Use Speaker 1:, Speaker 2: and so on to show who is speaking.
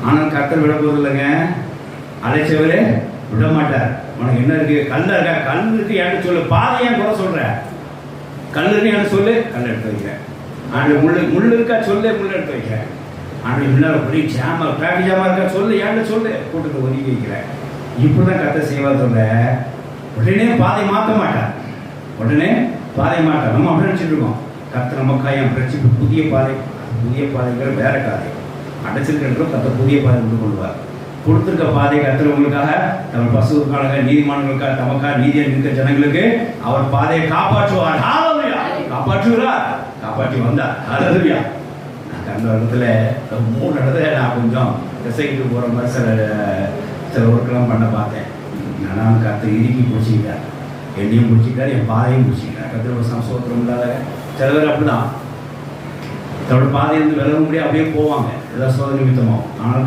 Speaker 1: ஆனால் கர்த்தர் விட போறது இல்லைங்க. அழைச்சவரே விட மாட்டார். உனக்கு என்ன இருக்கு? கல்ல இருக்கா? கல் இருக்கு என்கிட்ட சொல்லு. பாதை ஏன் குறை சொல்ற? கல் இருக்கு என்கிட்ட சொல்லு, கல் எடுத்து வைக்கிறேன். முள் இருக்கா சொல்லு, முள் எடுத்து வைக்கிறேன். முன்னாடி பெரிய ஜாமா, டிராஃபிக் ஜாமா இருக்கா சொல்லு, என்கிட்ட சொல்லு, கூட்டத்தை ஒதுக்கி வைக்கிறேன். இப்படிதான் கர்த்தர் செய்வார். சொல்ல உடனே பாதை மாற்ற மாட்டார். உடனே பாதை மாட்டார். நம்ம அப்படி நினைச்சிட்டு இருக்கோம். கர்த்தர் நமக்காக என் பிரச்சனை புதிய பாதைங்கிற வேற காதை அடைச்சிருக்கின்றோம். கர்த்தர் புதிய பாதை கொண்டு கொள்வார். கொடுத்திருக்க பாதை கர்த்தர் உங்களுக்காக, தமிழ் பசுக்காக, நீதிமான்களுக்காக, தமக்காக நீதியாக இருக்க ஜனங்களுக்கு அவர் பாதையை காப்பாற்றுவார். காப்பாற்றுகிறார், காப்பாற்றி வந்தார். ஹல்லேலூயா. அந்த இடத்துல 3 இடத்துல நான் கொஞ்சம் திசைக்கு போகிற மாதிரி சில ஒர்க்கெல்லாம் பண்ண பார்த்தேன். ஆனால் கர்த்தர் இறுக்கி பிடிச்சிக்கிட்டார். என்னையும் பிடிச்சிக்கிட்டார், என் பாதையும் பிடிச்சிக்கிட்டார். கர்த்தர் ஒரு சம்சோத்திரம் இல்லாத சில பேர் அப்படிதான் தன்னோட பாதையிலிருந்து விலக முடியாது அப்படியே போவாங்க, ஏதாவது சோதனை நிமித்தமாகும். ஆனால்